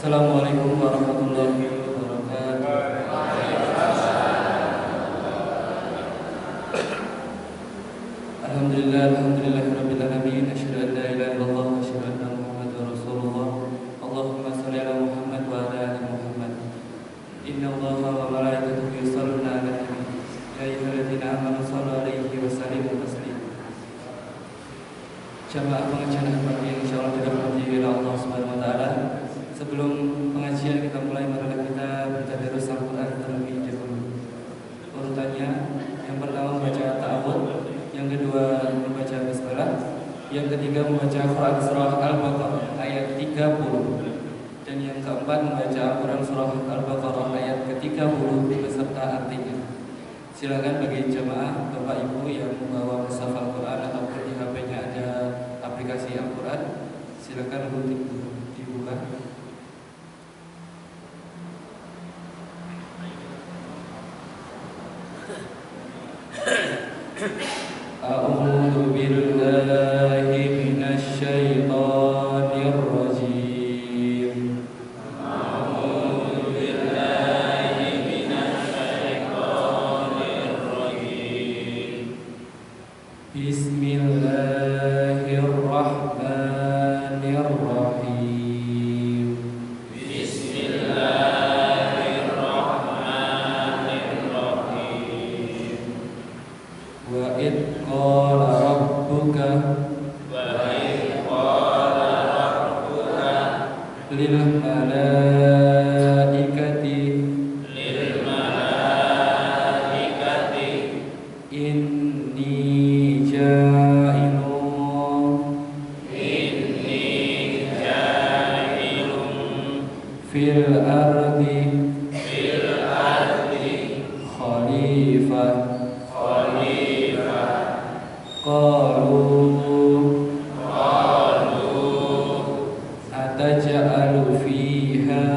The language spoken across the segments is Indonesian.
Assalamualaikum warahmatullahi wabarakatuh. Alhamdulillahirabbil alamin. Asyhadu an la ilaha illallah wa asyhadu anna Muhammadar Rasulullah. Allahumma shalli ala Muhammad wa ala ali Muhammad. Inna Allaha wa malaikatahu yusholluna 'alan nabi. Ya ayyuhalladzina amanu shallu 'alaihi wa sallimu taslima. Jamaah pengajian pagi yang insyaallah dirahmati oleh Allah Subhanahu wa taala. Sebelum pengajian kita mulai, marilah kita bertadarus Al-Qur'an terlebih dahulu. Urutannya, yang pertama membaca ta'awudz, yang kedua membaca bismillah, yang ketiga membaca Quran surah Al-Baqarah ayat 30, dan yang keempat membaca Al-Quran surah Al-Baqarah ayat ke-30 beserta artinya. Silakan bagi jamaah Bapak Ibu yang membawa mushaf Al-Quran ataupun di HP-nya ada aplikasi Al-Quran, silakan dibuka. A'udzu billahi minasy syaithanir rajim. A'udzu billahi minasy syaithanir rajim. Bismillahirrahmanirrahim. Wa id qala rabbuka lil malaikati inni ja'ilun fil ardi khalifah. Qalu ataj'alu fiha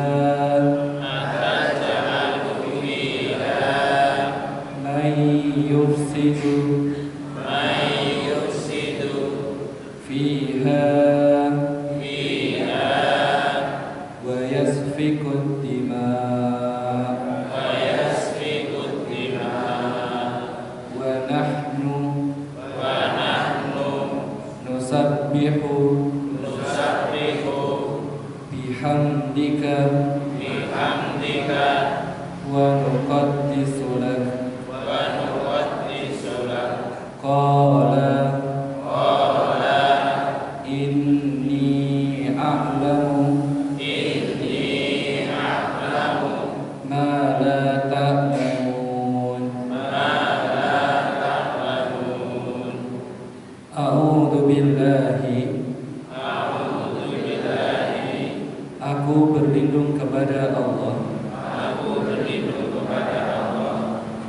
man yufsidu fiha wa yasfiku dima' wa nahnu nusabbihu bihamdika wa nuqaddisu lak. Qala inni a'lamu ma la ta'lamun. A'udzu billahi, aku berlindung kepada Allah,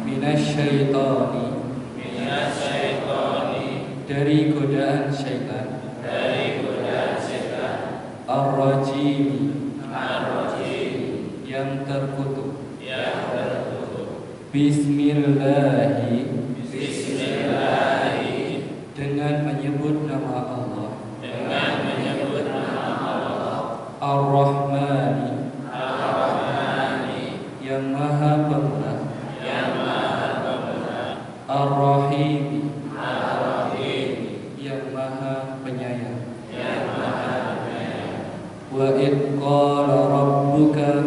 minasyaitani, dari godaan syaitan, ar-rajim, yang terkutuk. Bismillahi, dengan menyebut nama Allah, Ar-Rahmani, yang maha pemurah, Ar-Rahim, yang maha penyayang. Wa id qala rabbuka,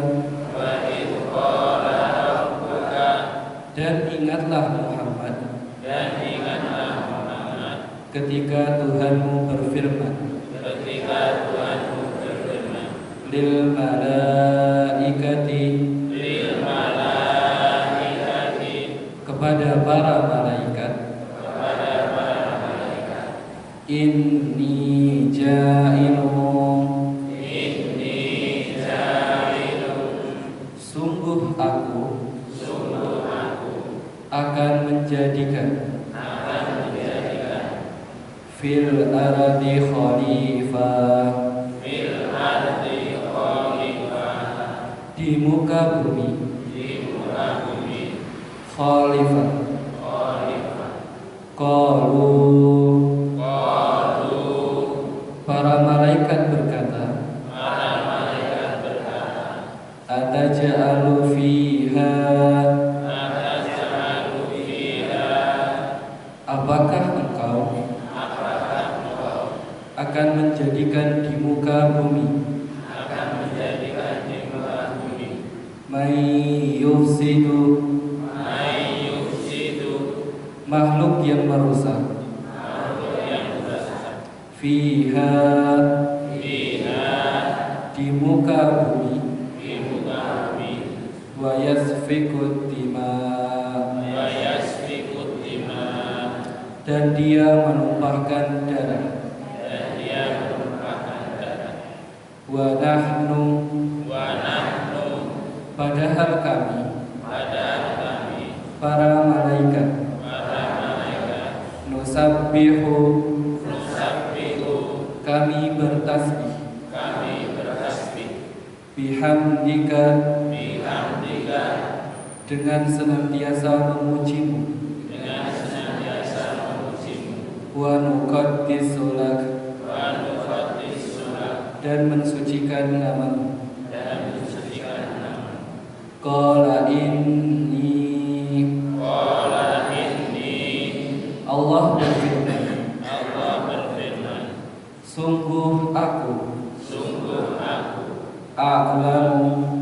dan ingatlah Muhammad ketika Tuhanmu berfirman, lil malaikati, kepada para malaikat, inni ja'ilun, sungguh aku akan menjadikan fil ardi khalifah, di muka bumi, khalifah. Qalu, para malaikat berkata, bumi, may yufsidu, makhluk yang merusak, fiha, di muka bumi, wa yasfikut dima, dan dia menumpahkan darah, wa nahnu, padahal kami, para malaikat, nusabbihu, kami bertasbih, bihamdika, dengan senantiasa memujimu, wa nuqaddisu lak, dan mensucikan namamu. Qala inni, Allah berfirman, sungguh aku, a'lamu,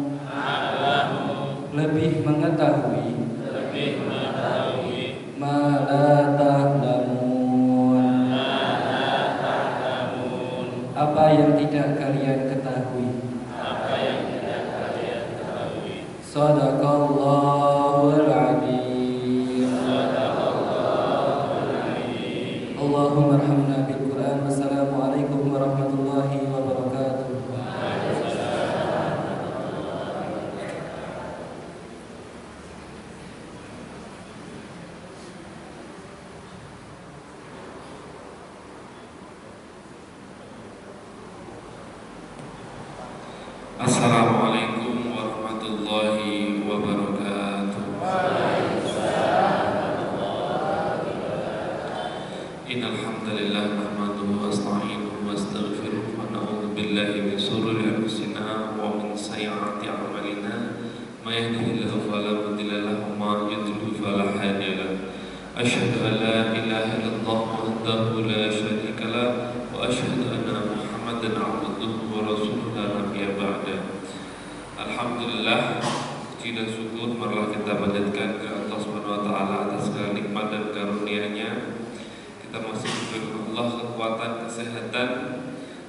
lebih mengetahui, ma la ta'lamun, apa yang tidak kalian ketahui. Sadaqallahul adzim. Allahumma arhamna bil Qur'an. Wassalamualaikum warahmatullahi wabarakatuh. Assalamualaikum warahmatullahi wabarakatuh. Innal hamdalillah nahmaduhu wa nasta'inuhu wa nastaghfiruh wa na'udzu billahi min shururi anfusina wa min sayyiati a'malina. May yahdihillahu fala mudilla lahu wa may yudlil fala hadiya lahu. Asyhadu an la ilaha illallah wahdahu la syarika lahu wa asyhadu anna Muhammadan 'abduhu wa rasuluhu la nabiyya ba'da. Alhamdulillah, puji dan syukur marilah kita panjatkan ke Allah Subhanahu wa taala atas segala nikmat dan karunia-Nya. Kita masih diberi Allah kekuatan, kesehatan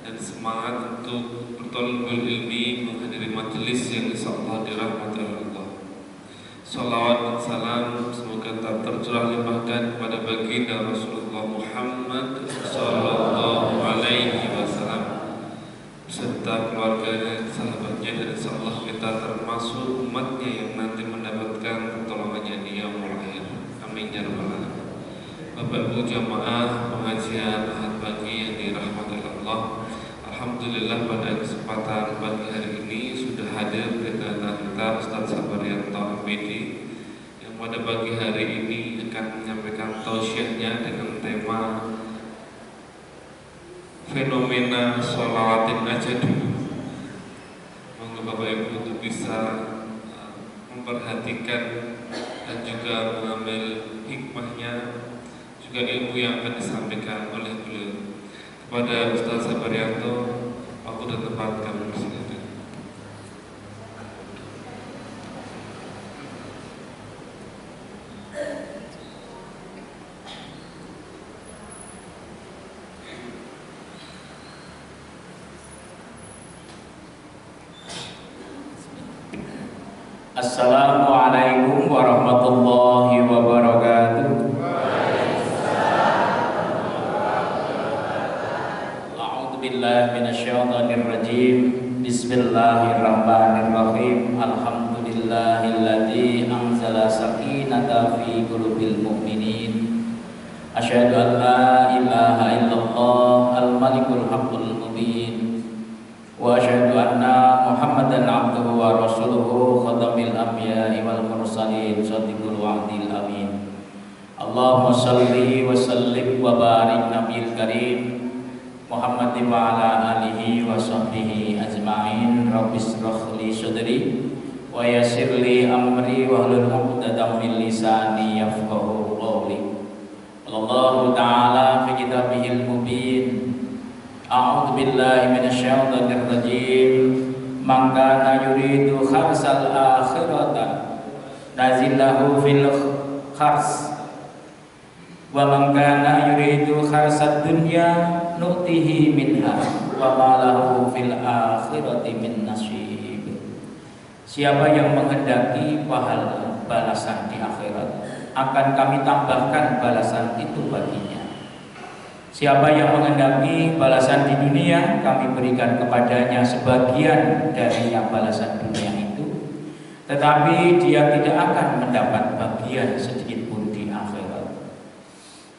dan semangat untuk bertolak ilmi, menghadiri majelis yang insyaallah dirahmati oleh Allah. Salawat dan salam semoga tetap tercurah limpahkan kepada baginda Rasulullah Muhammad sallallahu alaihi wasallam serta keluarganya, sahabatnya, dan insyaallah kita termasuk umatnya yang nanti mendapatkan pertolongannya di yaumul akhir. Amin ya rabbal alamin. Bapak Ibu jamaah pengajian Ahad pagi yang dirahmati Allah, alhamdulillah pada kesempatan pagi hari ini sudah hadir di tengah kita Ustaz Sabaryanto Abidi yang pada pagi hari ini akan menyampaikan tausiahnya dengan tema fenomena sholawatin aja dulu. Monggo Bapak Ibu untuk bisa memperhatikan dan juga mengambil hikmahnya, juga ilmu yang akan disampaikan oleh beliau. Kepada Ustaz Sabaryanto, waktu dan tempat kami persilakan. Assalamualaikum warahmatullahi wabarakatuh. A'udzu billahi minasyaitonir rajim. Bismillahirrahmanirrahim. Alhamdulillahilladzi anzala sakinata fi qulubil mu'minin. Asyhadu an la ilaha illallah al-malikul haqqul mubin. Wa asyhadu anna Muhammadan abduhu wa rasuluhu khatamil anbiya'i wal mursalin shadiqul wa'dil amin. Allahumma shalli wa sallim wa barik nabiyil karim Muhammadin wa ala alihi wa sahbihi ajma'in. Rabbi shrah li sadri wa yassir li amri wa hlul 'uqdatam min lisani yafqahu qawli. Allah ta'ala fi kitabihil mubin A'udzu billahi minasyaitonir rajim. Man kana yuridu kharsal akhirata nazillahu fil khars wa man kana yuridu kharsad dunya nu'tihi minha wa ma lahu fil akhirati min nasib. Siapa yang menghendaki pahala balasan di akhirat, akan kami tambahkan balasan itu baginya. Siapa yang menghendaki balasan di dunia, kami berikan kepadanya sebagian dari yang balasan dunia itu, tetapi dia tidak akan mendapat bagian sedikit pun di akhirat.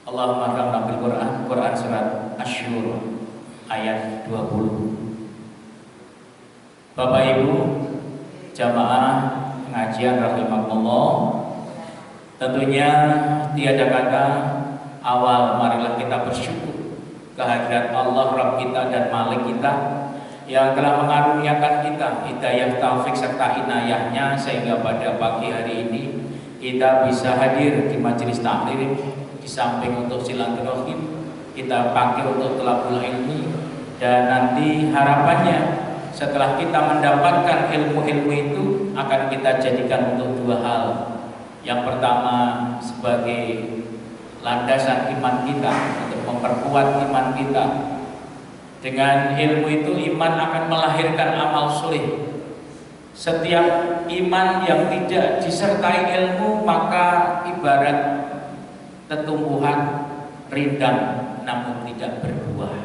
Allahumma arhamna bil Quran. Quran surat Asy-Syura ayat 20. Bapak Ibu jamaah pengajian rahimakumullah, tentunya tiada kata awal marilah kita bersyukur kehadirat Allah Rabb kita dan Malik kita yang telah mengaruniakan kita hidayah, taufik serta inayahnya sehingga pada pagi hari ini kita bisa hadir di majelis taklim. Di samping untuk silaturahim, kita pakai untuk thalabul ilmi, dan nanti harapannya setelah kita mendapatkan ilmu-ilmu itu akan kita jadikan untuk dua hal. Yang pertama sebagai landasan iman kita, untuk memperkuat iman kita. Dengan ilmu itu iman akan melahirkan amal soleh. Setiap iman yang tidak disertai ilmu maka ibarat tetumbuhan rindang namun tidak berbuah.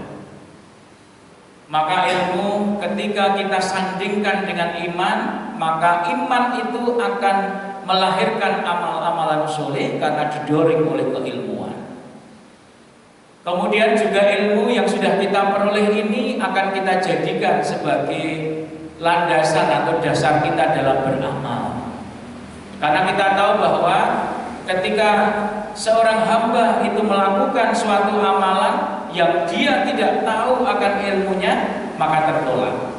Maka ilmu ketika kita sandingkan dengan iman, maka iman itu akan melahirkan amal-amalan soleh karena didorong oleh keilmuan. Kemudian juga ilmu yang sudah kita peroleh ini akan kita jadikan sebagai landasan atau dasar kita dalam beramal. Karena kita tahu bahwa ketika seorang hamba itu melakukan suatu amalan yang dia tidak tahu akan ilmunya, maka tertolak.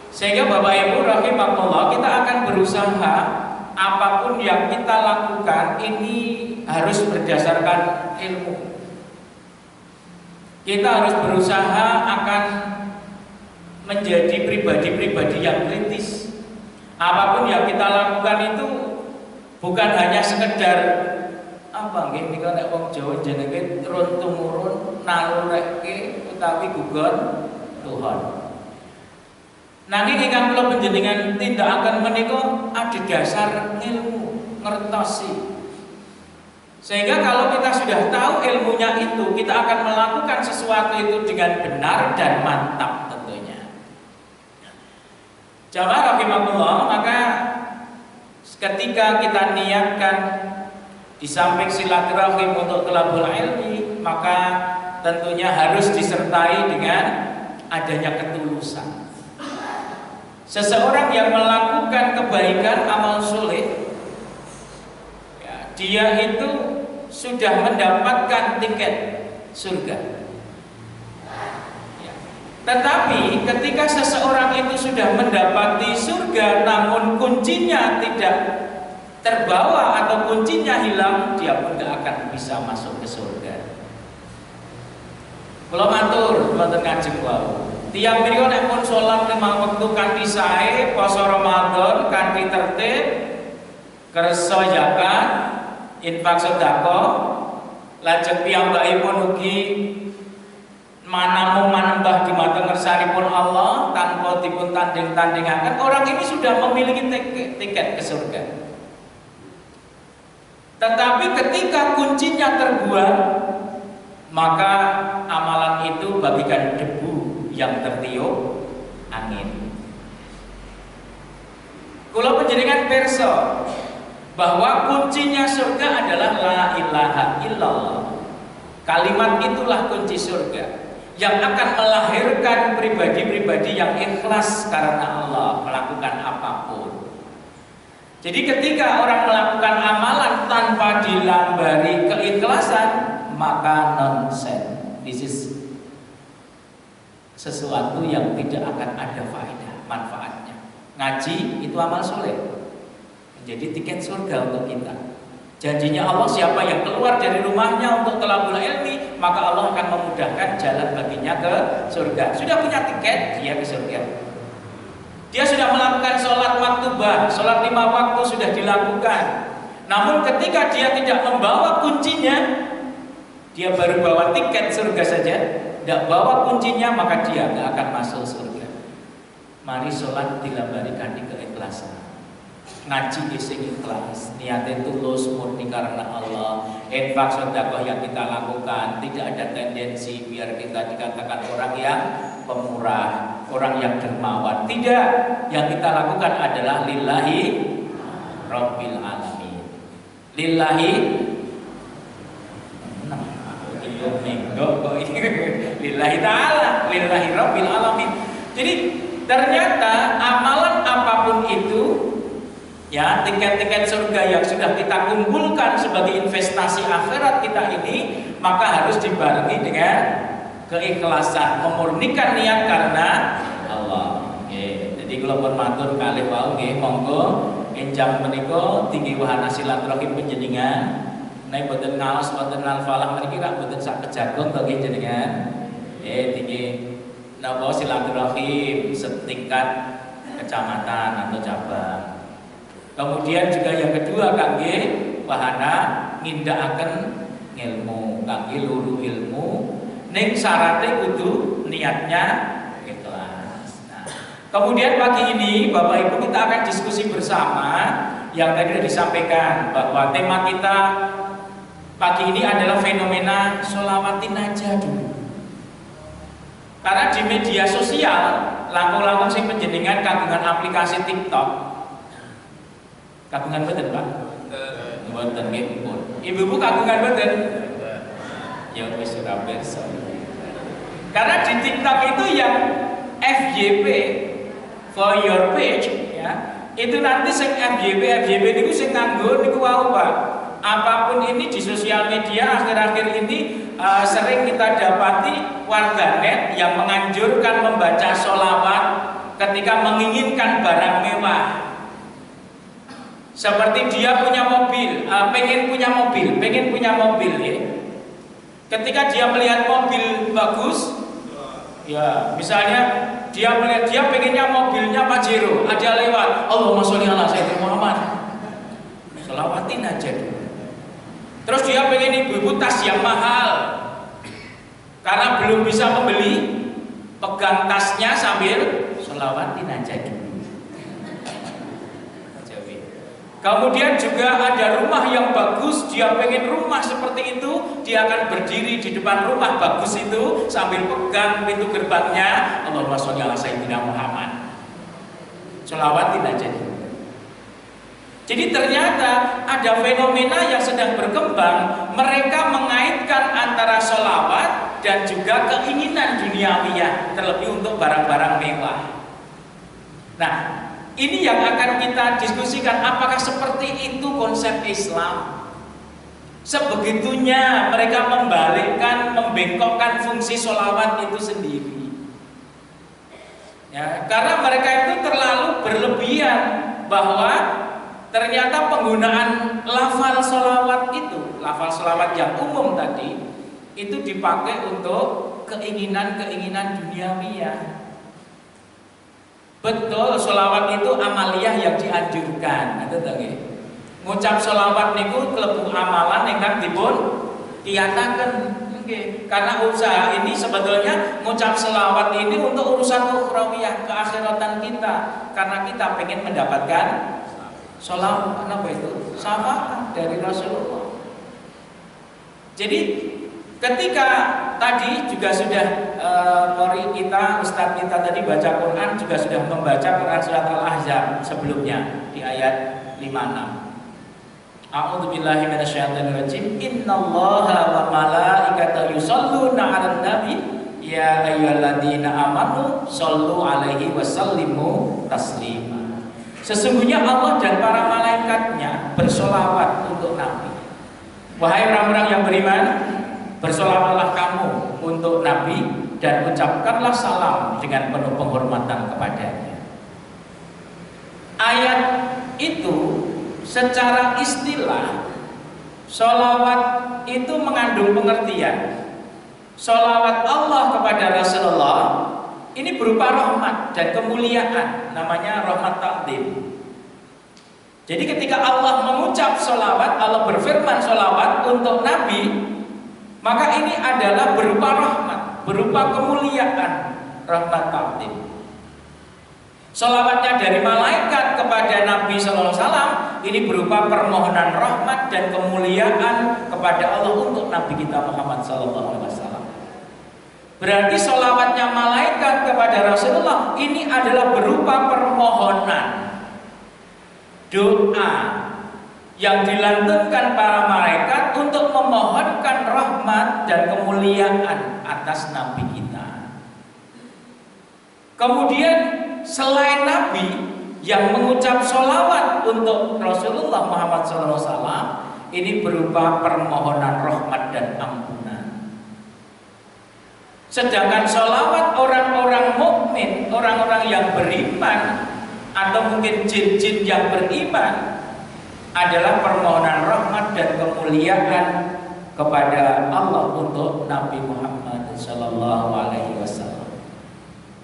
Sehingga Bapak Ibu rahimakumullah, kita akan berusaha apapun yang kita lakukan ini harus berdasarkan ilmu. Kita harus berusaha akan menjadi pribadi-pribadi yang kritis. Apapun yang kita lakukan itu bukan hanya sekedar apa nggih nika nek wong Jawa jenenge run tumurun nalureke utawi gugon Tuhan. Nanging ingkang kula panjenengan tindakaken menika adhedhasar ilmu, ngertosi. Sehingga kalau kita sudah tahu ilmunya itu, kita akan melakukan sesuatu itu dengan benar dan mantap tentunya. Jamaah rahimakumullah, maka ketika kita niatkan di samping silaturahim untuk thalabul ilmi, maka tentunya harus disertai dengan adanya ketulusan. Seseorang yang melakukan kebaikan amal soleh, ya, dia itu sudah mendapatkan tiket surga. Ya. Tetapi ketika seseorang itu sudah mendapati surga, namun kuncinya tidak terbawa atau kuncinya hilang, dia pun tidak akan bisa masuk ke surga. Kula matur wonten Kanjeng wau. Tiang mriku nek pun salat 5 wektu kanthi sae, poso Ramadan kanthi tertib, kersa zakat, infak sedekah, lajeng piyambakipun ugi manamung manembah dumateng ngersanipun Allah tanpa dipun tanding-tandingaken, orang ini sudah memiliki tiket ke surga. Tetapi ketika kuncinya terbuang, maka amalan itu bagikan debu yang tertiup angin. Kula panjenengan pirsa bahwa kuncinya surga adalah la ilaha illallah. Kalimat itulah kunci surga yang akan melahirkan pribadi-pribadi yang ikhlas karena Allah melakukan apapun. Jadi ketika orang melakukan amalan tanpa dilambari keikhlasan, maka nonsense. This is sesuatu yang tidak akan ada faedah, manfaatnya. Ngaji itu amal soleh, menjadi tiket surga untuk kita. Janjinya Allah, siapa yang keluar dari rumahnya untuk thalabul ilmi, maka Allah akan memudahkan jalan baginya ke surga. Sudah punya tiket, dia ke surga. Dia sudah melakukan sholat maktubah, sholat 5 waktu sudah dilakukan. Namun ketika dia tidak membawa kuncinya, dia baru bawa tiket surga saja, tidak bawa kuncinya, maka dia tidak akan masuk surga. Mari sholat dilambarikan di keikhlasan. Ngaji sing ikhlas, niatnya tulus murni karena Allah. Infak sedekah yang kita lakukan tidak ada tendensi biar kita dikatakan orang yang pemurah, orang yang dermawan. Tidak, yang kita lakukan adalah lillahi rabbil alamin. Lillahi lillahi ta'ala, lillahi rabbil alamin. Jadi ternyata amalan apapun itu, ya, tiket-tiket surga yang sudah kita kumpulkan sebagai investasi akhirat kita ini, maka harus dibarengi dengan keikhlasan, memurnikan niat karena Allah. Jadi kalau pun matur kalih wau nggih, monggo enjang menika tinggi wahana silaturahim panjenengan. Nek boten ngaos boten al-falah mriki rak boten sak kejagung to nggih jenengan. Tinggi napa silaturahim setingkat kecamatan atau cabang. Kemudian juga yang kedua kangge wahana ngindakaken ilmu, kangge luru ilmu ning syaratnya kudu niatnya ikhlas. Nah, kemudian pagi ini Bapak Ibu kita akan diskusi bersama yang tadi sudah disampaikan bahwa tema kita pagi ini adalah fenomena sholawatin aja dulu. Karena di media sosial langkung-langkung sing panjenengan kagungan aplikasi TikTok. Kagungan betul Pak? Betul nggih pun. Ibu-ibu kagungan betul? Ya wis ora pirsa. Karena di TikTok itu yang FYP for your page ya, itu nanti sing FYP niku sing nganggo niku wau Pak. Apapun ini di sosial media akhir-akhir ini sering kita dapati warganet yang menganjurkan membaca sholawat ketika menginginkan barang mewah. Seperti dia punya mobil, pengen punya mobil ya. Ketika dia melihat mobil bagus, ya misalnya dia pengennya mobilnya Pajero, ada lewat, Allahumma sholli ala sayyidina Muhammad, sholawatin aja dulu. Terus dia pengen ibu-ibu tas yang mahal, karena belum bisa membeli, pegang tasnya sambil sholawatin aja dulu. Kemudian juga ada rumah yang bagus, dia pengen rumah seperti itu, dia akan berdiri di depan rumah bagus itu sambil pegang pintu gerbangnya, Allahumma sholli ala sayyidina Muhammad. Sholawatin aja dulu. Jadi ternyata ada fenomena yang sedang berkembang, mereka mengaitkan antara sholawat dan juga keinginan duniawiyah, terlebih untuk barang-barang mewah. Nah, ini yang akan kita diskusikan, apakah seperti itu konsep Islam? Sebegitunya mereka membalikkan, membengkokkan fungsi sholawat itu sendiri. Ya, karena mereka itu terlalu berlebihan bahwa ternyata penggunaan lafal sholawat itu, lafal sholawat yang umum tadi, itu dipakai untuk keinginan-keinginan duniawiyah. Betul, sholawat itu amaliyah yang dianjurkan. Itu nggih. Ngucap sholawat niku klebu amalan ingkang dipun tiyataken. Nggih. Karena usaha ini sebetulnya ngucap sholawat ini untuk urusan ukhrawiyah, keakhiratan kita. Karena kita pengen mendapatkan sholawat apa itu? Syafaat dari Rasulullah. Jadi ketika tadi juga sudah qori kita, ustaz kita tadi baca Quran, juga sudah membaca Quran surat Al-Ahzab sebelumnya di ayat 56. A'udzubillahi minasyaitonirrajim. Innallaha wa malaikatahu yusholluna 'alan nabi ya ayyuhalladzina amanu shollu 'alaihi wa sallimu taslima. Sesungguhnya Allah dan para malaikatnya bersolawat untuk Nabi. Wahai orang-orang yang beriman, bersolawatlah kamu untuk Nabi dan ucapkanlah salam dengan penuh penghormatan kepadanya. Ayat itu secara istilah, sholawat itu mengandung pengertian Sholawat Allah kepada Rasulullah ini berupa rahmat dan kemuliaan, namanya rahmat takdim. Jadi ketika Allah mengucap sholawat, Allah berfirman sholawat untuk Nabi, maka ini adalah berupa rahmat, berupa kemuliaan, rahmat takdim. Sholawatnya dari malaikat kepada Nabi Sallallahu Alaihi Wasallam ini berupa permohonan rahmat dan kemuliaan kepada Allah untuk Nabi kita Muhammad Sallallahu Alaihi Wasallam. Berarti sholawatnya malaikat kepada Rasulullah ini adalah berupa permohonan, doa yang dilantunkan para malaikat untuk memohonkan rahmat dan kemuliaan atas Nabi kita. Kemudian selain Nabi yang mengucap sholawat untuk Rasulullah Muhammad SAW, ini berupa permohonan rahmat dan ampunan. Sedangkan sholawat orang-orang mukmin, orang-orang yang beriman, atau mungkin jin-jin yang beriman, adalah permohonan rahmat dan kemuliaan kepada Allah untuk Nabi Muhammad Sallallahu Alaihi Wasallam.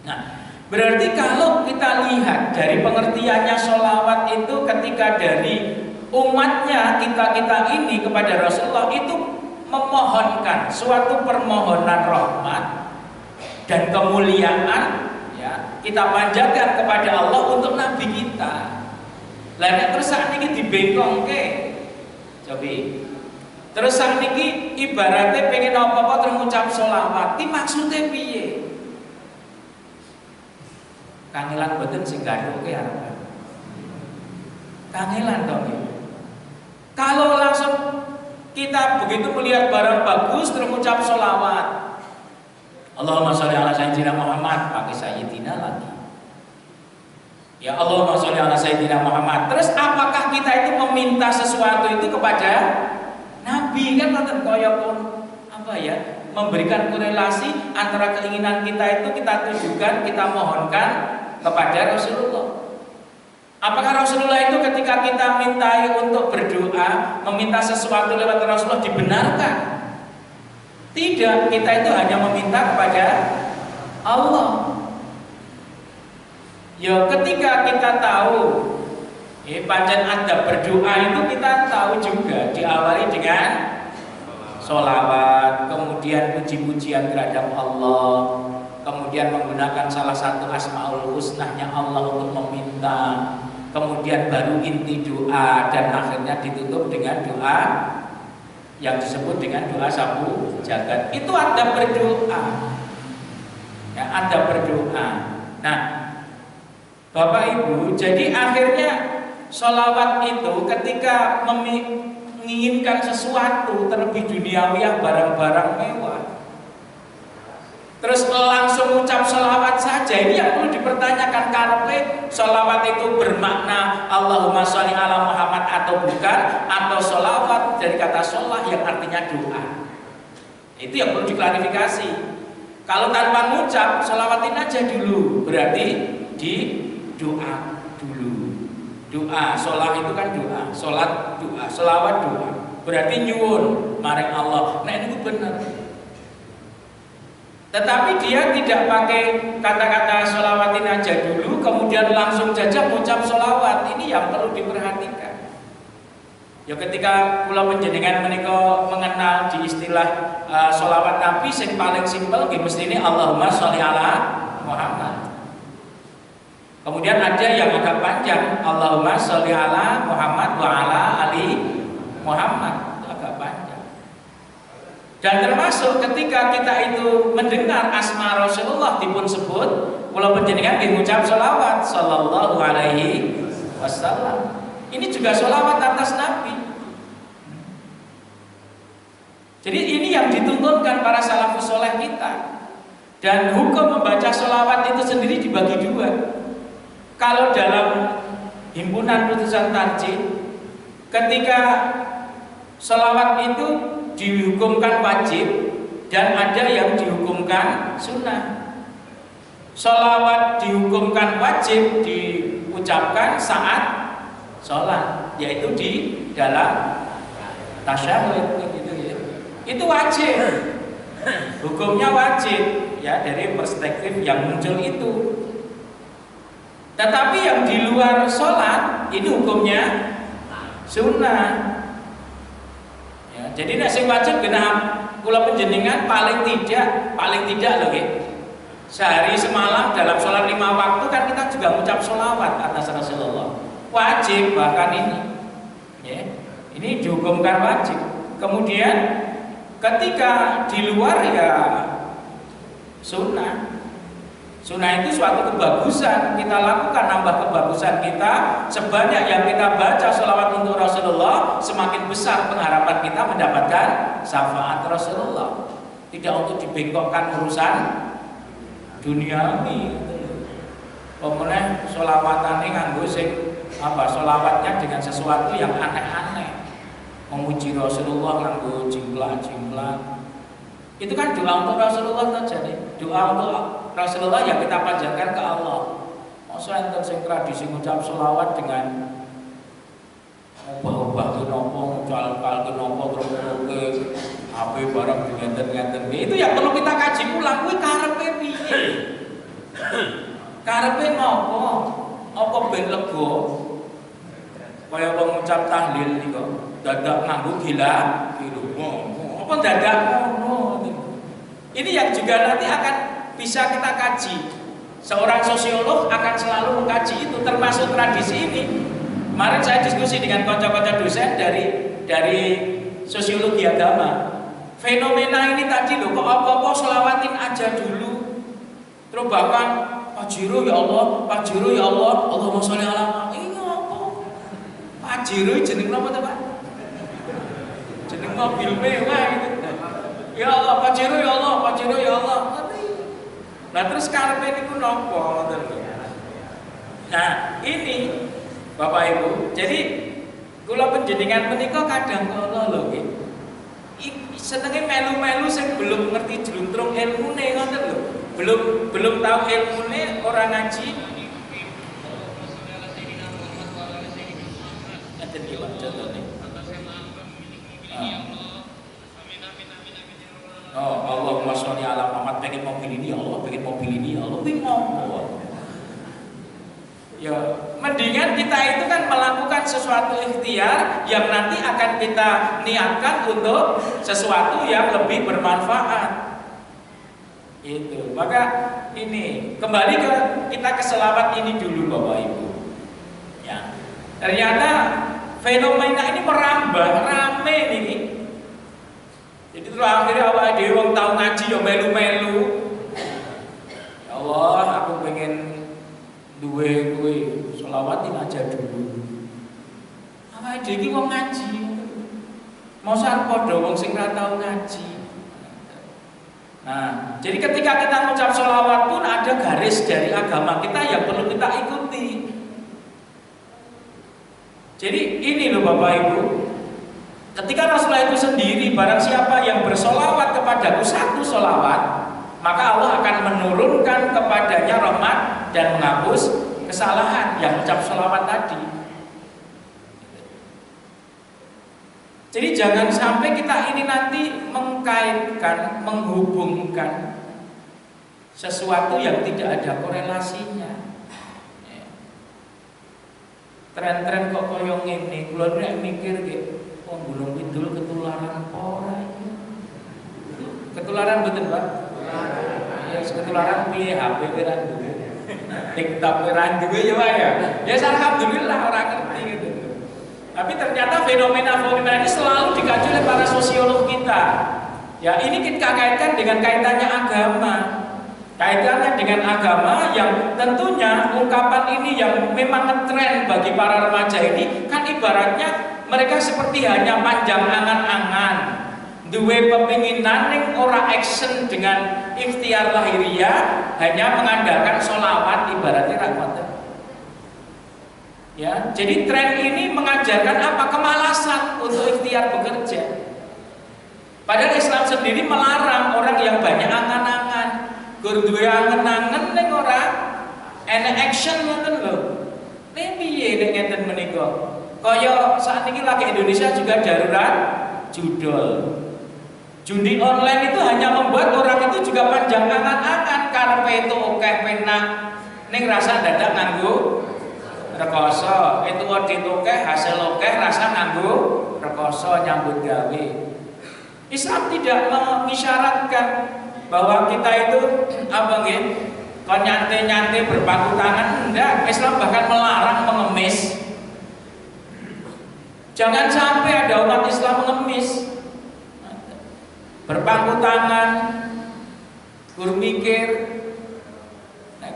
Nah, berarti kalau kita lihat dari pengertiannya sholawat itu, ketika dari umatnya kita ini kepada Rasulullah itu memohonkan suatu permohonan rahmat dan kemuliaan, ya, kita panjatkan kepada Allah untuk Nabi kita. Lainnya terus saat ini dibengkongke, coba. Terus saat ini ibaratnya pengen apa-apa terus ngucap sholawat, ini maksudnya piye? Kangelan boten sing gaduke arep. Kangelan to. Kalau langsung kita begitu melihat barang bagus terus mengucap sholawat, Allahumma sholli ala sayyidina Muhammad, pakai sayyidina lagi. Ya Allahumma sholli ala sayyidina Muhammad. Terus apakah kita itu meminta sesuatu itu kepada Nabi? Kan ngoten kaya pun apa ya? Memberikan korelasi antara keinginan kita itu kita tujukan, kita mohonkan kepada Rasulullah. Apakah Rasulullah itu ketika kita mintai untuk berdoa, meminta sesuatu lewat Rasulullah dibenarkan? Tidak, kita itu hanya meminta kepada Allah. Ya ketika kita tahu pancen adab berdoa itu kita tahu juga diawali dengan sholawat, kemudian puji-pujian terhadap Allah, kemudian menggunakan salah satu asmaul husnahnya Allah untuk meminta, kemudian baru inti doa, dan akhirnya ditutup dengan doa yang disebut dengan doa sapu jagat. Itu ada berdoa, ya, ada berdoa. Nah, Bapak Ibu, jadi akhirnya sholawat itu ketika menginginkan sesuatu terlebih duniawi, barang-barang mewah, terus langsung ucap sholawat saja, ini yang perlu dipertanyakan. Karena sholawat itu bermakna Allahumma sholli ala Muhammad atau bukan, atau sholawat dari kata sholah yang artinya doa. Itu yang perlu diklarifikasi. Kalau tanpa mengucap, sholawatin aja dulu, berarti di doa dulu. Doa, sholah itu kan doa, sholat doa, sholawat doa, berarti nyuwun maring Allah. Nah ini benar. Tetapi dia tidak pakai kata-kata sholawatin aja dulu, kemudian langsung saja mengucap sholawat. Ini yang perlu diperhatikan. Ya ketika kula panjenengan menika mengenal di istilah sholawat Nabi, sing paling simpel nggih mestine Allahumma sholli ala Muhammad. Kemudian ada yang agak panjang, Allahumma sholli ala Muhammad wa ala ali Muhammad. Itu agak panjang. Dan termasuk ketika kita itu mendengar asma Rasulullah dipun sebut, kula panjenengan nggih ngucap sholawat sallallahu alaihi wasallam. Ini juga sholawat atas Nabi. Jadi ini yang dituntunkan para salafus soleh kita. Dan hukum membaca sholawat itu sendiri dibagi dua. Kalau dalam himpunan putusan tarjih, ketika sholawat itu dihukumkan wajib dan ada yang dihukumkan sunnah. Sholawat dihukumkan wajib diucapkan saat sholat, yaitu di dalam tasyahud gitu ya. Itu wajib. Hukumnya wajib ya dari perspektif yang muncul itu. Tetapi yang di luar sholat ini hukumnya sunnah. Ya, jadi nek sing wajib genah kula panjenengan paling tidak loh nggih. Sehari semalam dalam sholat 5 waktu kan kita juga mengucap sholawat atas Rasulullah. Wajib bahkan ini. Ya, ini dihukumkan wajib. Kemudian ketika di luar ya sunnah. Sunnah itu suatu kebagusan, kita lakukan nambah kebagusan kita. Sebanyak yang kita baca sholawat untuk Rasulullah, semakin besar pengharapan kita mendapatkan syafaat Rasulullah. Tidak untuk dibengkokkan urusan duniawi. Pemenang sholawatannya nganggo sing sholawatnya dengan sesuatu yang aneh-aneh. Memuji Rasulullah nganggo jingklah. Itu kan doa untuk Rasulullah saja nih. Doa untuk Rasulullah yang kita panjatkan ke Allah. Masa enten sing tradisi ngucap sholawat dengan ubah-ubah ke nopo, ngucal-cal ke nopo, ke HP barang ngenten-ngenten. Itu yang perlu kita kaji ulang. Kuwi karepe piye? Karepe nopo? Apa ben lega? Kaya wong ngucap tahlil niku, dadak nganggo gila. Apa dadak ngono? Ini yang juga nanti akan bisa kita kaji. Seorang sosiolog akan selalu mengkaji itu, termasuk tradisi ini. Kemarin saya diskusi dengan kanca-kanca dosen dari sosiologi agama. Fenomena ini tadi loh, kok apa-apa sholawatin aja dulu. Terus bahkan Pajero ya Allah, Pajero ya Allah, Allahumma sholli ala. Ini apa? Pajero jeneng apa to, Pak? Jeneng mobil mewah gitu. Ya Allah, Pajero ya Allah, Pajero ya Allah. Nah terus karepe niku napa ngoten lho. Nah, ini Bapak Ibu, jadi kula panjenengan menika kadang kala lho nggih. Senenge melu-melu sing belum ngerti jluntrung ilmune ngoten lho. Belum tahu ilmune orang ngaji. Ngaten iki Pak contone. Oh, Allahumma sholli ala Muhammad, pengen mobil ini ya Allah, pengen mobil ini ya Allah, pengen ngomong. Ya, mendingan kita itu kan melakukan sesuatu ikhtiar yang nanti akan kita niatkan untuk sesuatu yang lebih bermanfaat. Itu. Maka ini kembali kita ke selawat ini dulu Bapak Ibu. Ya. Ternyata fenomena ini merambah, rame ini. Jadi terus akhirnya awake dhewe wong tau ngaji ya melu-melu. Ya Allah, aku pengen duwe kuwi sholawatin aja dulu. Awake dhewe iki wong ngaji. Mosok padha wong sing ora tau ngaji. Nah, jadi ketika kita mengucap sholawat pun ada garis dari agama kita yang perlu kita ikuti. Jadi ini loh Bapak Ibu. Ketika Rasulullah itu sendiri, barang siapa yang bersolawat kepadaku satu solawat, maka Allah akan menurunkan kepadanya rahmat dan menghapus kesalahan yang ucap solawat tadi. Jadi jangan sampai kita ini nanti mengkaitkan, menghubungkan sesuatu yang tidak ada korelasinya. Tren-tren kok koyo ngene, kula nek mikir nggih, wong Gunung Kidul ketularan ora iki. Ketularan betul, Pak? Ya, ketularan piye HP ora duwe. TikTok ora duwe ya, Pak ya. Ya alhamdulillah ora ngerti gitu. Tapi ternyata fenomena-fenomena ini selalu dikaji oleh para sosiolog kita. Ya, ini kita kaitkan dengan kaitannya agama. Kaitannya dengan agama yang tentunya ungkapan ini yang memang ngetren bagi para remaja ini kan ibaratnya mereka seperti hanya panjang angan-angan, duwe pepinginan ning ora action dengan ikhtiar lahiriah, hanya mengandalkan sholawat ibaratnya rahmat. Ya, jadi tren ini mengajarkan apa? Kemalasan untuk ikhtiar bekerja. Padahal Islam sendiri melarang orang yang banyak angan-angan, gur duwe angen-angen ning ora enek action ngoten lho. Nek piye nek ngenten menika? Kaya saat ini lagi Indonesia juga darurat judul. Judi online itu hanya membuat orang itu juga panjang angan-angan, karepe itu oke penak ning rasa dadak nganggo rekoso, itu audit oke hasil oke rasa nganggo rekoso nyambut gawe. Islam tidak mengisyaratkan bahwa kita itu apa nggih kon nyantai-nyantai berpangku tangan, enggak. Islam bahkan melarang mengemis. Jangan sampai ada umat Islam mengemis. Berpangku tangan, guru mikir,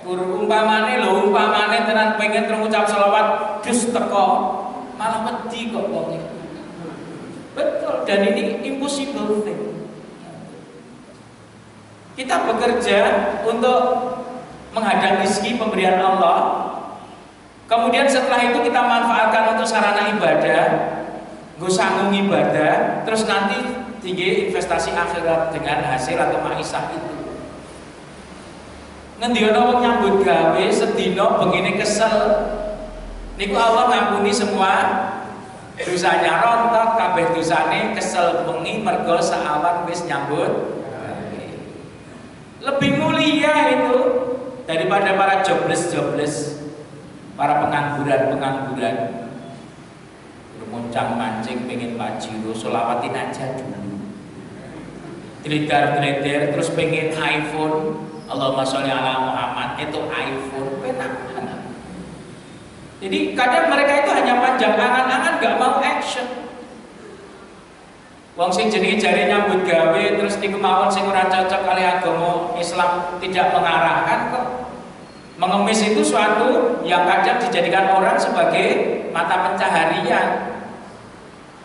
guru umpamane tenan pengen ngucap selawat dus teko, malah wedi kok wong. Betul, dan ini impossible thing. Kita bekerja untuk menghadap rezeki pemberian Allah. Kemudian setelah itu kita manfaatkan untuk sarana ibadah, nggo sanggung ibadah, terus nanti tinggi investasi akhirat dengan hasil atau maisah itu. Ngendi ana wong nyambut gawe sedina bengine kesel. Niku Allah ngampuni semua dosanya, rontok kabeh dosane, kesel bengi mergo saawan wis nyambut. Lebih mulia itu daripada para jobless, para pengangguran. Muncang mancing pengen pajiro, solawatin aja dulu. Tledar-tledar terus pengen iPhone, Allahumma sholli ala Muhammad, itu iPhone penak. Jadi kadang mereka itu hanya panjang angan-angan, gak mau action. Wong sing jenenge jare nyambut gawe terus niku mawon sing ora cocok kali agama Islam tidak mengarahkan kok. Mengemis itu suatu yang kadang dijadikan orang sebagai mata pencaharian.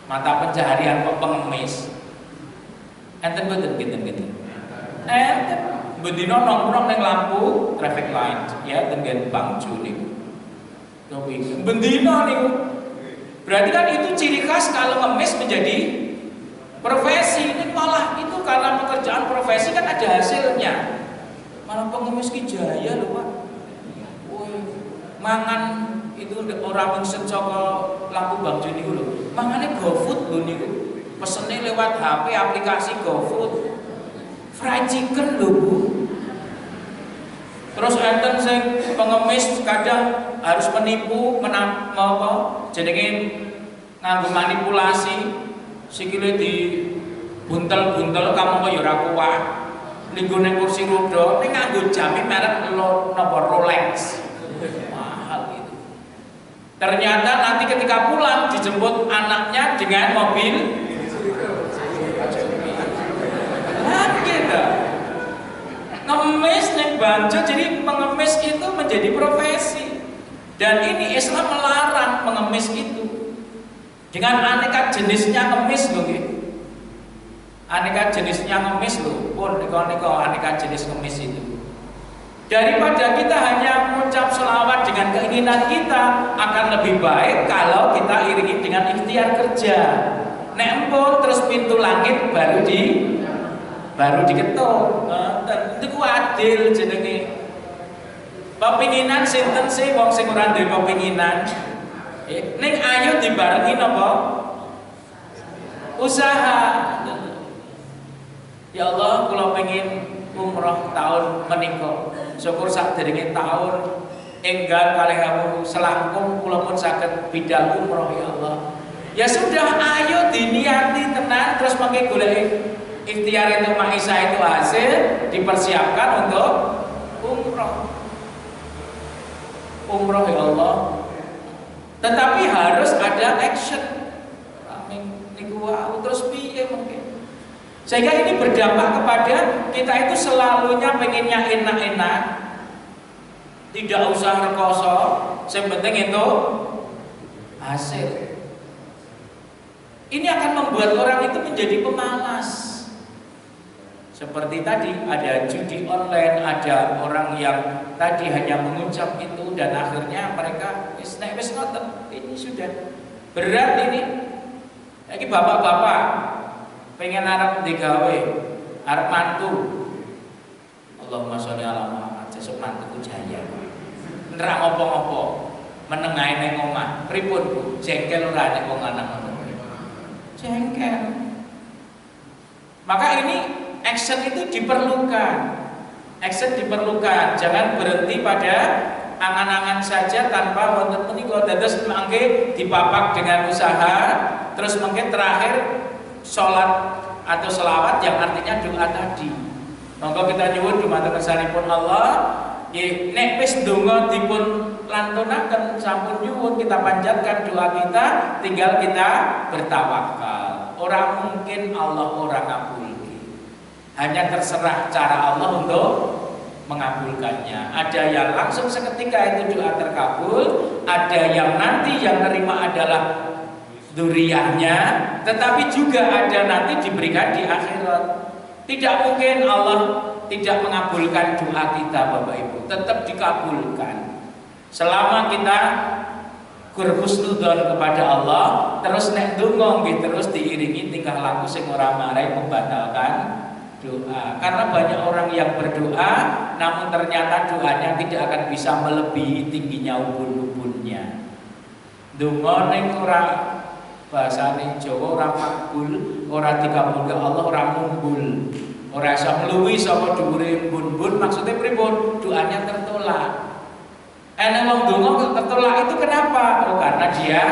Mata pencaharian kok pengemis. Enten mboten gitu. Enten bendina nongkrong ning lampu traffic light ya tenggen Bangju niku. Tapi bendina niku. Berarti kan itu ciri khas kalau ngemis menjadi profesi. Ini malah itu karena pekerjaan profesi kan ada hasilnya. Malah pengemis ki jaya lho, Pak. Woi, mangan itu orang pengsen saka lampu Bangju niku lho. Mangane GoFood lho niku. Pesene lewat HP aplikasi GoFood. Fried chicken lho, Bu. Terus enten sing pengemis kadang harus menipu, jenenge nganggo manipulasi. Sikile di buntel-buntel kamu kok ya ora kuat. Linggo ning kursi roda ning nganggo jame merek napa Rolex. Mahal itu. Ternyata nanti ketika pulang dijemput anaknya dengan mobil gitu. Ngemis ning Bangjo, jadi mengemis itu menjadi profesi. Dan ini Islam melarang mengemis itu. Dengan aneka jenisnya ngemis lho nggih. Aneka jenisnya ngemis lho, pun aneka jenis ngemis itu. Daripada kita hanya mengucap selawat dengan keinginan kita, akan lebih baik kalau kita iringi dengan ikhtiar kerja. Nek empun terus pintu langit baru diketuk. Itu adil jenenge. Pepinginan sinten sih wong sing ora duwe pepinginan? Ning ayo dibarengi napa? Usaha. Ya Allah, kula pengin umroh tahun menika. Syukur sadèrènge tahun enggal kalih awu selangkung kula pun saged bidal umroh ya Allah. Ya sudah, ayo diniati tenan terus mangke golek ikhtiar itu maisha itu hasil dipersiapkan untuk umroh. Umroh ya Allah. Tetapi harus ada action. Niku wae terus piye mungkin. Sehingga ini berdampak kepada kita itu selalunya pengennya enak-enak. Tidak usah rekoso, yang penting itu hasil. Ini akan membuat orang itu menjadi pemalas. Seperti tadi ada judi online, ada orang yang tadi hanya mengucap itu dan akhirnya mereka wis ngoten. Ini sudah berat ini. Lagi bapak-bapak pengen arep digawe, arep mantu. Allahumma sholli ala Muhammad, sesuk mantuku jaya. Nerang apa-apa, menengahe ning omah. Pripun, Bu? Jengkel ora nek wong lanang ngono. Jengkel. Maka ini action itu diperlukan. Action diperlukan. Jangan berhenti pada angan-angan saja tanpa wonten menika. Dados mangke dipapak dengan usaha, terus mungkin terakhir sholat atau selawat yang artinya doa tadi. Monggo kita nyuwun dumateng kersanipun Allah, nggih nek wis ndonga dipun lantunaken sampun nyuwun kita panjatkan doa kita, tinggal kita bertawakal. Ora mungkin Allah ora ngabulke. Hanya terserah cara Allah untuk mengabulkannya. Ada yang langsung seketika itu doa terkabul, ada yang nanti yang terima adalah dzurriyyahnya, tetapi juga ada nanti diberikan di akhirat. Tidak mungkin Allah tidak mengabulkan doa kita, Bapak Ibu. Tetap dikabulkan. Selama kita husnudzon kepada Allah, terus nek ndonga nggih terus diiringi tingkah laku sing ora marai membatalkan doa. Karena banyak orang yang berdoa namun ternyata doanya tidak akan bisa melebihi tingginya ubun-ubunnya. Donga ning ora bahasane Jawa ora makbul, ora dikabulke Allah, ora mumbul. Ora iso mluwi saka dhuwure embun-embun, maksudnya pripun? Doanya tertolak. Enek wong donga tertolak itu kenapa? Oh karena dia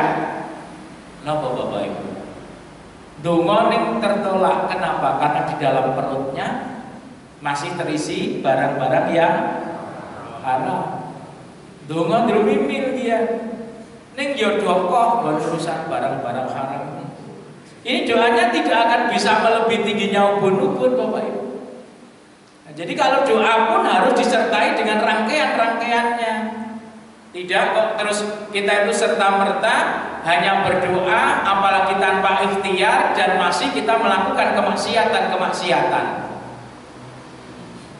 napa Bapak Ibu? Donga ning tertolak kenapa? Karena di dalam perutnya masih terisi barang-barang yang haram. Donga ndrumimil dia. Ning yo dokoh urusan barang-barang haram. Ini doanya tidak akan bisa melebihi tingginya ubun-ubun Bapak Ibu. Nah, jadi kalau doa pun harus disertai dengan rangkaian-rangkaiannya. Tidak kok terus kita itu serta-merta hanya berdoa apalagi tanpa ikhtiar dan masih kita melakukan kemaksiatan.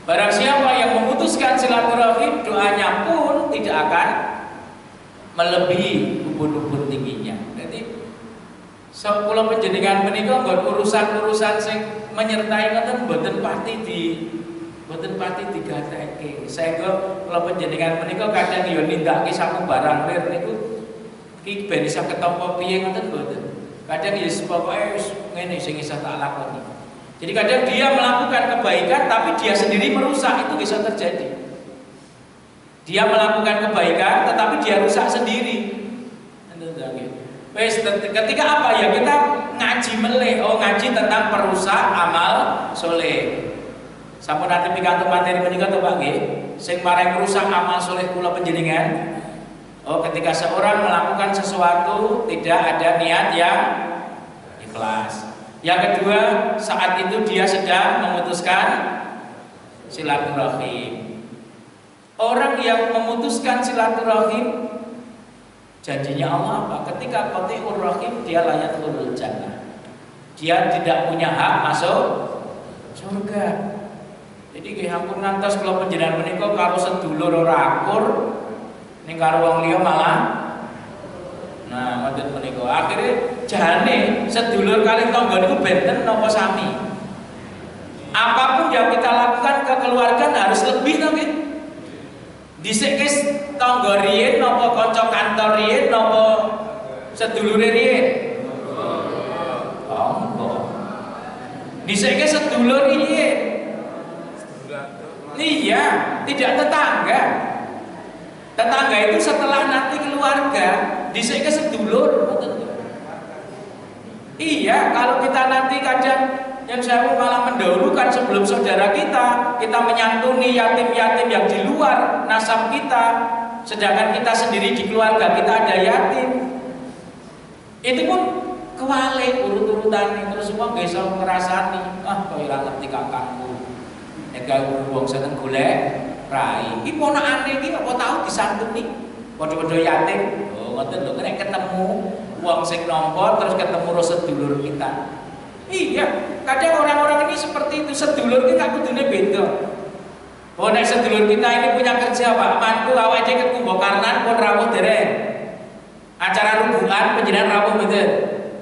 Barang siapa yang memutuskan silaturahim, doanya pun tidak akan melebihi ubun-ubun tingginya. Jadi kula panjenengan menika nggon urusan-urusan sing menyertai ngoten mboten pati digateke. Saengga kula panjenengan menika kadang ya nindakake saku barang lir niku iki ben isa ketampa piye ngoten mboten. Kadang ya pokoke wis ngene sing isa tak lakoni. Jadi kadang dia melakukan kebaikan tapi dia sendiri merusak, itu bisa terjadi. Dia melakukan kebaikan tetapi dia rusak sendiri. Wes ketika apa ya kita ngaji meleh, ngaji tentang perusak amal soleh. Sampun nanti pikantuk materi menika to Pak nggih, sing marai merusak amal soleh kula panjenengan. Ketika seorang melakukan sesuatu tidak ada niat yang ikhlas. Yang kedua, saat itu dia sedang memutuskan silaturahim. Orang yang memutuskan silaturahim janjinya Allah apa? Ketika qati'ur rahim dia layak yadkhulul jannah. Dia tidak punya hak masuk surga. Jadi nggih ampun ngantos kula panjenengan menika karo sedulur ora akur ning karo wong liya malah ngoten menika. Akhire jane sedulur kali tangga niku benten napa sami. Apapun yang kita lakukan ke keluarga harus lebih to nggih. Dhisik wis tangga riyin napa kanca kantor riyin napa sedulure riyin? Tangga. Dhisik ke sedulur riyin. Iya, tidak tetangga. Tetangga itu setelah nanti keluarga, dhisik ke sedulur. Iya, kalau kita nanti kadang yang saya malah mendahulukan sebelum saudara kita menyantuni yatim-yatim yang di luar nasab kita, sedangkan kita sendiri di keluarga kita ada yatim. Itu pun kewalik urut-urutan terus semua nggak bisa ngerasani. Kau ora ngerti kakakku. Nek wong seneng golek rai. Iki ponakane iki apa tau disantuni? Padha-padha yatim. Ngoten lho, nek ketemu wong sing nampa terus ketemu sedulur kita. Iya, kadang orang-orang ini seperti itu, sedulur kita kudune beda. Nek sedulur kita ini punya kerja Pak, mantu awake dhewe kekumbo karnan pun rawuh dereng. Acara rubuhan panjenengan rawuh mboten?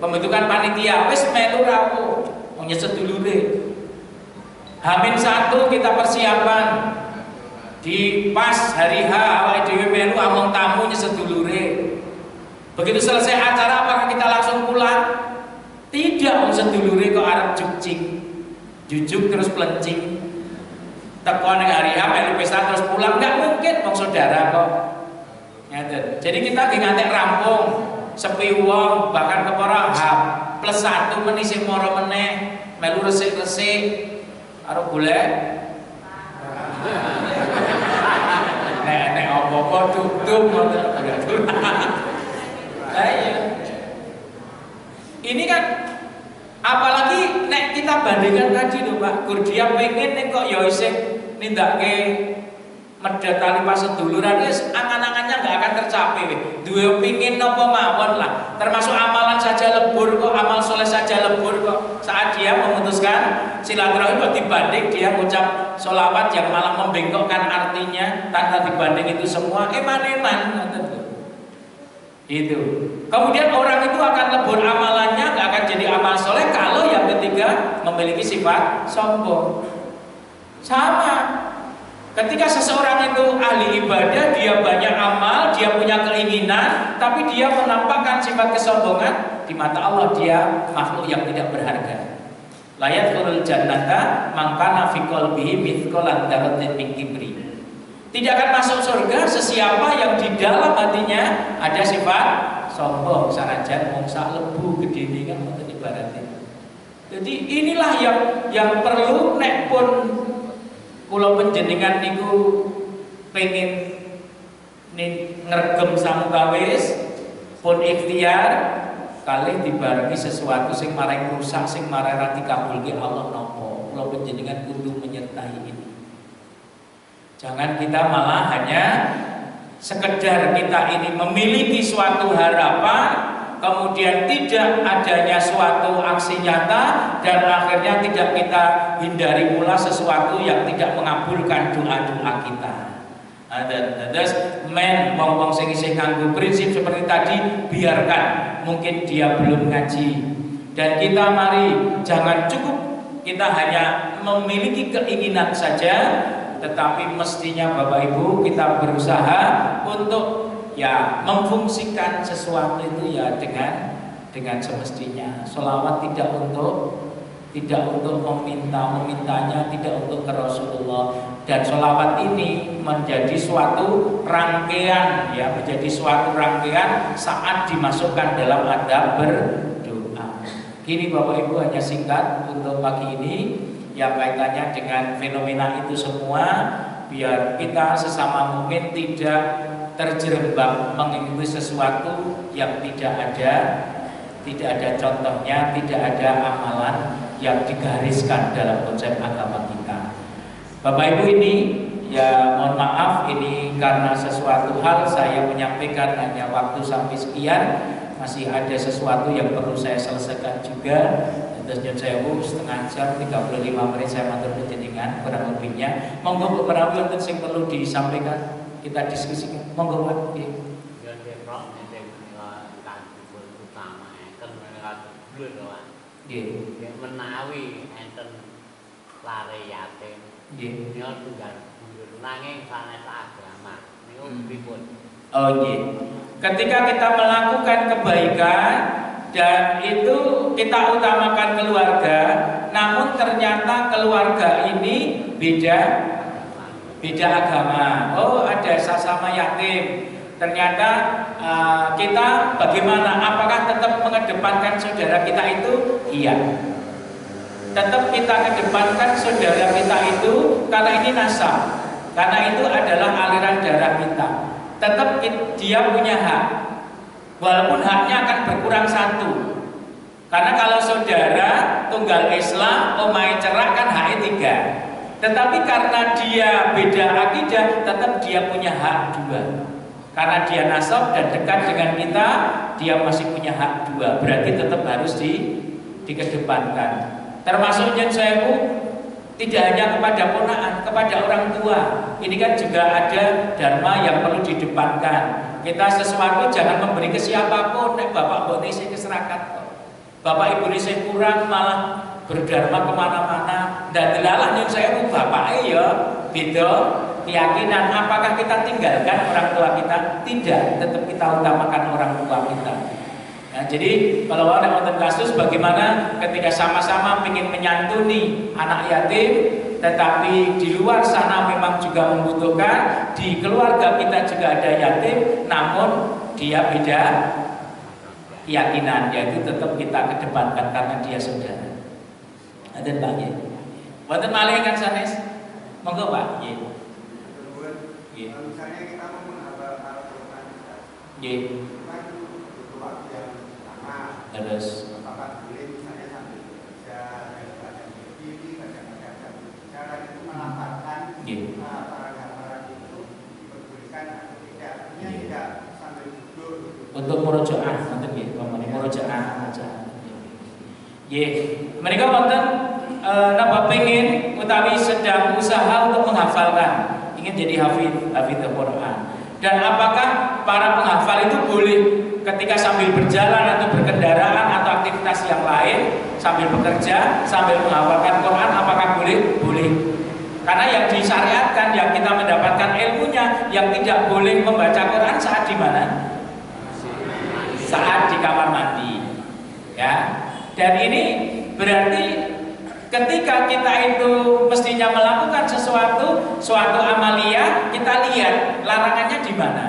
Pembentukan panitia wis melu rawuh. Wong sedulure. Hamin 1 kita persiapan. Di pas hari H awake dhewe melu among tamu sedulure. Begitu selesai acara apakah kita langsung pulang? Tidak, sedulure kok arep jukcing. jujuk terus pelencing. Teko ning hari H melu pesta terus pulang, enggak mungkin wong saudara kok. Ngeten. Jadi kita ki ngantek rampung, sepi wong, bahkan kepara H +1 meneh sing moro meneh, melu resik-resik karo golek. Nek apa-apa tutup ngoten. Iya. Ini kan apalagi nek kita bandingkan tadi lho Pak, gur dia pengen nek kok ya isih nindakake medhot tali paseduluran wis angan-angannya enggak akan tercapai. Duwe pengin napa mawon lah. Termasuk amalan saja lebur kok, amal soleh saja lebur kok. Saat dia memutuskan silaturahim kok dibanding dia ngucap sholawat yang malah membengkokkan artinya tanpa dibanding itu semua eman-eman. Itu. Kemudian orang itu akan lebur amalannya, nggak akan jadi amal soleh kalau yang ketiga memiliki sifat sombong. Sama. Ketika seseorang itu ahli ibadah, dia banyak amal, dia punya keinginan, tapi dia menampakkan sifat kesombongan, di mata Allah dia makhluk yang tidak berharga. La yadkhulul jannata man kana fi qalbihi mithqalan dzarratin min kibri. Tidak akan masuk surga sesiapa yang di dalam hatinya ada sifat sombong, sanajan mung sak lebu gedene kan ngoten ibaratnya. Jadi inilah yang perlu nek pun kula panjenengan niku pengen ngregem samukawis pun ikhtiar kalih dibarengi sesuatu sing maring rusak sing maring ra dikabulke Allah napa. Kula panjenengan kudu menyertai ini. Jangan kita malah hanya sekedar kita ini memiliki suatu harapan, kemudian tidak adanya suatu aksi nyata, dan akhirnya tidak kita hindari pula sesuatu yang tidak mengabulkan doa-doa kita. Terus wong-wong sing isih nganggo prinsip seperti tadi, biarkan, mungkin dia belum ngaji. Dan kita mari jangan cukup kita hanya memiliki keinginan saja, tetapi mestinya Bapak Ibu kita berusaha untuk ya memfungsikan sesuatu itu ya dengan semestinya. Sholawat tidak untuk memintanya, tidak untuk ke Rasulullah. Dan sholawat ini menjadi suatu rangkaian ya, menjadi suatu rangkaian saat dimasukkan dalam adab berdoa. Kini Bapak Ibu hanya singkat untuk pagi ini yang kaitannya dengan fenomena itu semua, biar kita sesama mukmin tidak terjerembab mengikuti sesuatu yang tidak ada contohnya, tidak ada amalan yang digariskan dalam konsep agama kita. Bapak Ibu ini ya mohon maaf, ini karena sesuatu hal saya menyampaikan hanya waktu sampai sekian, masih ada sesuatu yang perlu saya selesaikan juga. Terus nyun sewu setengah jam 35 menit saya matur panjenengan kurang lebihnya. Monggo beberapa wonten sing perlu disampaikan, kita diskusikan. Monggo Pak. Nggih. Nggih. Menawi enten lare yatim. Nggih. Niku tunggal nanging sanes agama. Niku pripun? Oh nggih. Ketika kita melakukan kebaikan dan itu kita utamakan keluarga, namun ternyata keluarga ini beda agama. Oh ada sesama yatim. Ternyata kita bagaimana? Apakah tetap mengedepankan saudara kita itu? Iya. Tetap kita kedepankan saudara kita itu karena ini nasab, karena itu adalah aliran darah kita. Tetap dia punya hak. Walaupun haknya akan berkurang satu. Karena kalau saudara tunggal Islam, omahe cerak kan haknya 3. Tetapi karena dia beda akidah, tetap dia punya hak 2. Karena dia nasab dan dekat dengan kita, dia masih punya hak 2. Berarti tetap harus dikedepankan. Termasuk nyun sewu tidak hanya kepada ponaan, kepada orang tua. Ini kan juga ada dharma yang perlu didepankan. Kita sesuatu jangan memberi ke siapapun. Nek bapak mbok isih keserakat kok. Bapak ibu isih kurang malah berdharma kemana-mana. Dan delalah nyun sewu bapake ya beda keyakinan. Apakah kita tinggalkan orang tua kita? Tidak, tetap kita utamakan orang tua kita. Nah, jadi kalau ada wonten kasus bagaimana ketika sama-sama ingin menyantuni anak yatim, tetapi di luar sana memang juga membutuhkan, di keluarga kita juga ada yatim, namun dia beda keyakinan, yaitu tetap kita kedepankan karena dia saudara. Ada Pak ya. Wonten malih kan sanes? Monggo Pak. Nggih. Nggih. Misalnya kita mau menghafal Al-Qur'an, Nggih. kan butuh waktu yang lama. Terus Apakah boleh misalnya sambil bekerja, baca TV, kadang-kadang sambil bicara itu melafalkan paragraf-paragraf itu diperbolehkan atau tidak? Artinya tidak sambil duduk. untuk murojaah nanti nggih, pamane murojaah aja. Nggih, mereka wonten napa pengin utawi sedang usaha untuk menghafalkan, ingin jadi hafidz Quran. Dan apakah para penghafal itu boleh ketika sambil berjalan atau berkendaraan atau aktivitas yang lain sambil bekerja, sambil menghafalkan Quran, apakah boleh? Boleh. Karena yang disyariatkan, yang kita mendapatkan ilmunya, yang tidak boleh membaca Quran saat di mana? Saat di kamar mandi. Ya. Dan ini berarti ketika kita itu mestinya melakukan suatu amalia, kita lihat larangannya di mana.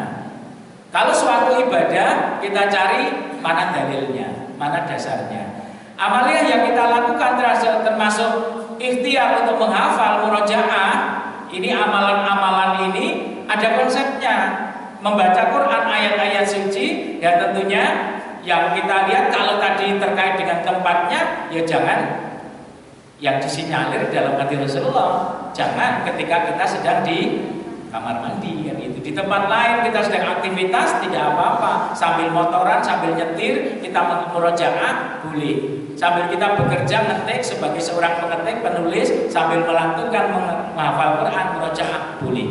Kalau suatu ibadah, kita cari mana dalilnya, mana dasarnya. Amalia yang kita lakukan termasuk ikhtiar untuk menghafal murojaah, ini amalan-amalan ini ada konsepnya. Membaca Quran ayat-ayat suci, ya tentunya yang kita lihat kalau tadi terkait dengan tempatnya, ya jangan yang disinyalir dalam hati Rasulullah. Jangan ketika kita sedang di kamar mandi, kan itu. Di tempat lain kita sedang aktivitas tidak apa-apa. Sambil motoran, sambil nyetir kita murojaah boleh. Sambil kita bekerja ngetik sebagai seorang pengetik, penulis, sambil melantunkan menghafal Quran, murojaah boleh.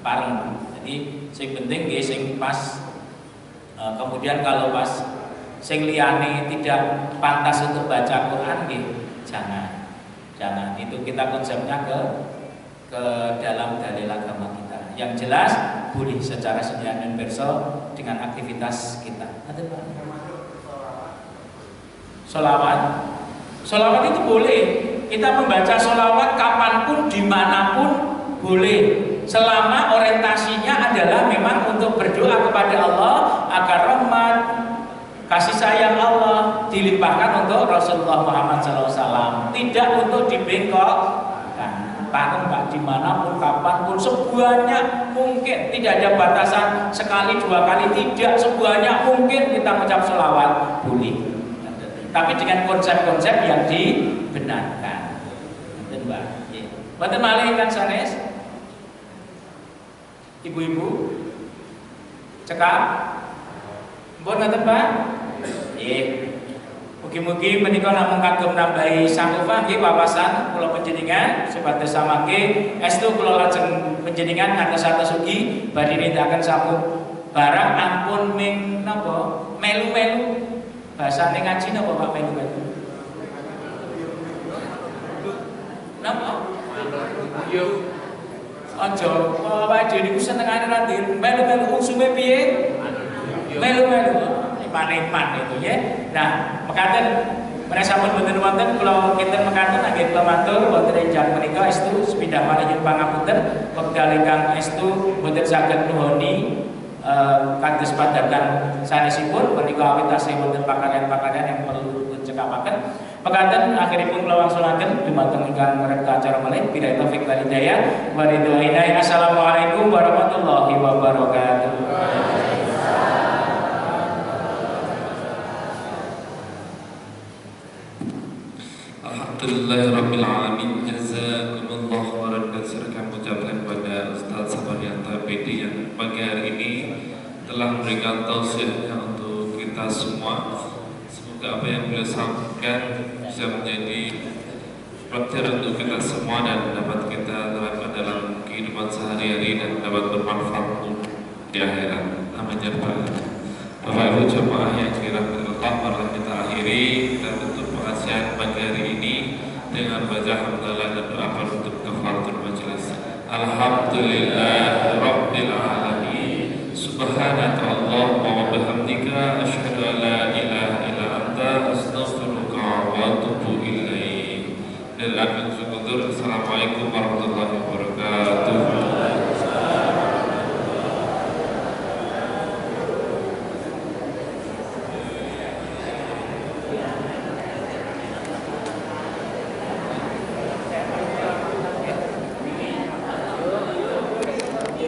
Pareng. Jadi sing penting nggih sing pas. Kemudian kalau pas sing liyane tidak pantas untuk baca Quran nggih, jangan. Itu kita konsepnya ke dalam dalil agama kita. Yang jelas boleh secara sendirian dan perso dengan aktivitas kita. Ada Pak? Sholawat itu boleh. Kita membaca sholawat kapanpun, dimanapun boleh. Selama orientasinya adalah memang untuk berdoa kepada Allah agar rahmat, kasih sayang Allah dilimpahkan untuk Rasulullah Muhammad SAW, tidak untuk dibengkokkan. Pak, dimanapun, kapanpun, sebanyak mungkin, tidak ada batasan sekali, dua kali, tidak, sebanyak mungkin kita mengucap sholawat boleh, tapi dengan konsep-konsep yang dibenarkan. Betul Mbak. Betul malih kan sanes? Ibu-ibu cekap mbon ngoten Pak? Nggih. Mugi-mugi menika namung kagem nambahi sanggupan nggih wawasan kula panjenengan supados samangke estu kula lajeng panjenengan ngantos ugi badhe nindakaken sambut barang ampun ming napa melu-melu. Bahasane ngaji napa Pak melu-melu? Napa? Yo. Aja wae dhewe niku senengane ra melu-melu usume piye? Melu-melu. Iman itu ya. Nah, mekaten menawi sampun boten wonten kula kinten mekaten nggih kula matur wonten ing jalan menika estu sepindah malih nyuwun pangapunten wekdal ingkang estu boten saged nuhoni kados padakan sanesipun menika awit tasih wonten pakaryan-pakaryan yang perlu dicekapaken. Mekaten akhiripun kula wangsulaken dumateng ingkang ngrekta acara malih billahi taufik wal hidayah wa ridwanillah. Assalamualaikum warahmatullahi wabarakatuh. Alhamdulillahirrabbilalamin. Jazakumullah khairan katsiran. Kami ucapkan kepada Ustaz Sabaryanto PD yang pagi hari ini telah memberikan tausiahnya untuk kita semua. Semoga apa yang beliau sampaikan bisa menjadi pelajaran untuk kita semua dan dapat kita terapkan dalam kehidupan sehari-hari dan dapat bermanfaat di akhirat. Amin ya rabbal alamin. Bapak Ibu jemaah yang dirahmati Allah, marilah kita akhiri kita tutup pengajian pagi hari ini dengan baca hamdalah dan doa penutup kafaratul majelis. Alhamdulillah rabbil alamin. Subhanaka Allahumma wa bihamdika asyhadu an la ilaha dari Admin Sukutur. Assalamualaikum